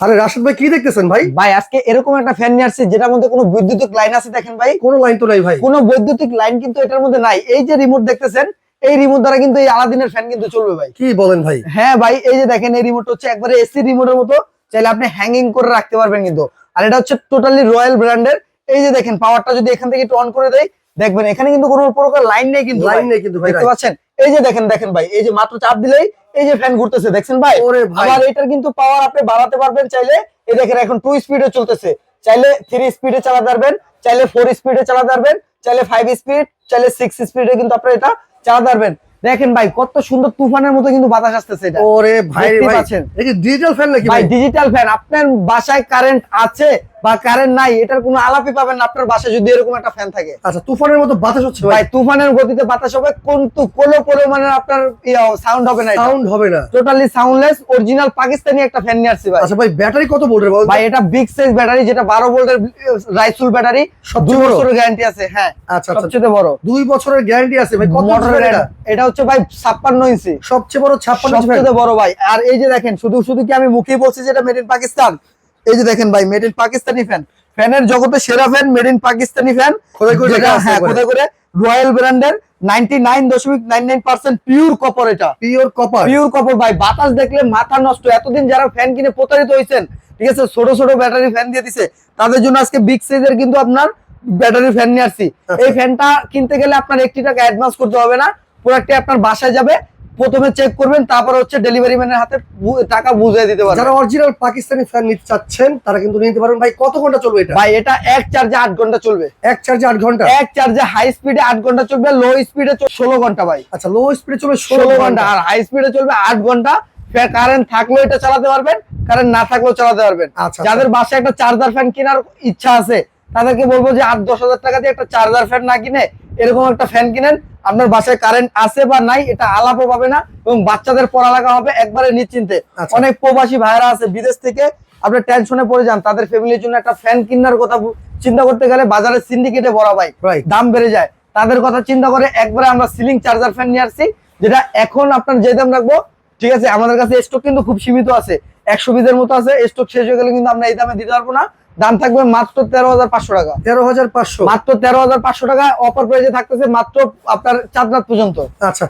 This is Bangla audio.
আরে রাশেদ ভাই কি দেখতেছেন ভাই? ভাই আজকে এরকম একটা ফ্যান নিয়ে আসছে যেটার মধ্যে কোনো বৈদ্যুতিক লাইন আছে। দেখেন ভাই, কোনো লাইন তো নাই ভাই। কোনো বৈদ্যুতিক লাইন কিন্তু এটার মধ্যে নাই। এই যে রিমোট দেখতেছেন, এই রিমোট দ্বারা কিন্তু এই আলাদিনের ফ্যান কিন্তু চলবে ভাই। কি বলেন ভাই? হ্যাঁ ভাই, এই যে দেখেন, এই রিমোট হচ্ছে একবারে এসি রিমোটের মতো, চাইলে আপনি হ্যাঙ্গিং করে রাখতে পারবেন কিন্তু। আর এটা হচ্ছে টোটালি রয়্যাল ব্র্যান্ডের। এই যে দেখেন, পাওয়ারটা যদি এখান থেকে একটু অন করে দেয়, দেখবেন এখানে কিন্তু কোনো প্রকার লাইন নেই কিন্তু। লাইন নেই কিন্তু ভাই, দেখতে পাচ্ছেন? এই যে দেখেন দেখেন ভাই, এই যে মাত্র চাপ দিলেই এই যে ফ্যান ঘুরতেছে, দেখছেন ভাই? ওরে ভাই। আবার এটার কিন্তু পাওয়ার আপনি বাড়াতে পারবেন চাইলে। এই দেখেন এখন 2 স্পিডে চলতেছে, চাইলে 3 স্পিডে চালাতে পারবেন, চাইলে 4 স্পিডে চালাতে পারবেন, চাইলে 5 স্পিড, চাইলে 6 স্পিডে কিন্তু আপনি এটা চালাতে পারবেন। দেখেন ভাই, কত সুন্দর তুফানের মতো কিন্তু বাতাস আসতেছে এটা। ওরে ভাই দেখতে ভাই, পাচ্ছেন? এই যে ডিজিটাল ফ্যান নাকি ভাই ভাই? Digital fan. আপনার বাসায় কারেন্ট আছে বা কারেন্ট নাই, এটার কোনো আলাপই পাবেন না আপনার বাসায় যদি এরকম একটা ফ্যান থাকে। আচ্ছা, তুফানের মতো বাতাস হচ্ছে ভাই। ভাই তুফানের গতিতে বাতাস হবে, কিন্তু কোনো পরিমাণে আপনার সাউন্ড হবে না। সাউন্ড হবে না। টোটালি সাউন্ডলেস অরিজিনাল পাকিস্তানি একটা ফ্যান নিয়ে আসছি ভাই। আচ্ছা ভাই, ব্যাটারি কত ভোল্টের বল? ভাই এটা বিগ সাইজ ব্যাটারি, যেটা 12 ভোল্টের রাইসুল ব্যাটারি, সবচেয়ে 2 বড়? বছরের গ্যারান্টি আছে। হ্যাঁ, আচ্ছা আচ্ছা, সবচেয়ে বড় 2 বছরের গ্যারান্টি আছে ভাই। কত মোটর ইঞ্চি এটা? এটা হচ্ছে ভাই 56 ইঞ্চি, সবচেয়ে বড় 56 ইঞ্চি ফ্যান। সবচেয়ে বড় ভাই। আর এই যে দেখেন, শুধু শুধু কি আমি মুখেই বলছি যে এটা মেড ইন পাকিস্তান? এই যে দেখেন ভাই, মেড ইন পাকিস্তানি ফ্যান। ফ্যানের জগতে সেরা fan made in Pakistani fan. খোদাই করে লেখা আছে হ্যাঁ, উপরে। খোদাই করে। রয়্যাল ব্র্যান্ডের 99.99% পিওর কপার। এটা পিওর কপার। পিওর কপার ভাই। বাতাস দেখলে মাথা নষ্ট। এতদিন যারা ফ্যান কিনে প্রতারিত হয়েছেন, ঠিক আছে, ছোট ছোট ব্যাটারি ফ্যান দিয়ে দিছে, তাদের জন্য আজকে বিগ সাইজের কিন্তু আপনার ব্যাটারি ফ্যান নিয়ে আসছি। এই ফ্যানটা কিনতে গেলে আপনার 1 টাকা অ্যাডভান্স করতে হবে না, প্রোডাক্টটি আপনার বাসায় যাবে, প্রথমে চেক করবেন, তারপর হচ্ছে ডেলিভারি ম্যানের হাতে টাকা বুঝিয়ে দিতে পারবেন। যারা অরিজিনাল পাকিস্তানি ফ্যান নিতে চাচ্ছেন তারা কিন্তু নিতে পারবেন ভাই। কত ঘন্টা চলবে এটা? ভাই এটা এক চার্জে 8 ঘন্টা চলবে। এক চার্জে 8 ঘন্টা? এক চার্জে হাই স্পিডে 8 ঘন্টা চলবে, লো স্পিডে 16 ঘন্টা ভাই। আচ্ছা, লো স্পিডে চলবে 16 ঘন্টা, আর হাই স্পিডে চলবে 8 ঘন্টা। কারেন্ট থাকলেও এটা চালাতে পারবেন, কারেন্ট না থাকলেও চালাতে পারবেন। আচ্ছা, যাদের বাসায় একটা চার্জার ফ্যান কেনার ইচ্ছা আছে, তাদেরকে বলবো যে 8-10 হাজার টাকা দিয়ে একটা চার্জার ফ্যান না কিনে এরকম একটা ফ্যান কিনেন। আপনার বাসায় কারেন্ট আছে বা নাই এটা আলাপও পাবে না, এবং বাচ্চাদের পড়ালেখা হবে একবারে নিশ্চিন্তে। আচ্ছা। অনেক প্রবাসী ভাইরা আছে বিদেশ থেকে, আপনার টেনশনে পড়ে যান, তাদের ফ্যামিলির জন্য একটা ফ্যান কেনার কথা চিন্তা করতে গেলে বাজারে সিন্ডিকেটে বড় ভাই Right. দাম বেড়ে যায়। তাদের কথা চিন্তা করে একবারে আমরা সিলিং চার্জার ফ্যান নিয়ে আসছি, যেটা এখন আপনার যে দাম রাখবো, ঠিক আছে, আমাদের কাছে স্টক কিন্তু খুব সীমিত আছে, 100 পিসের মতো আছে। স্টক শেষ হয়ে গেলে কিন্তু আমরা এই দামে দিতে পারবো না। দাম থাকবে মাত্র 13,500 টাকা। 13,500? মাত্র 13,500 টাকা অফার প্রাইসে থাকতেছে, মাত্র আপনার চাঁদরাত পর্যন্ত। আচ্ছা।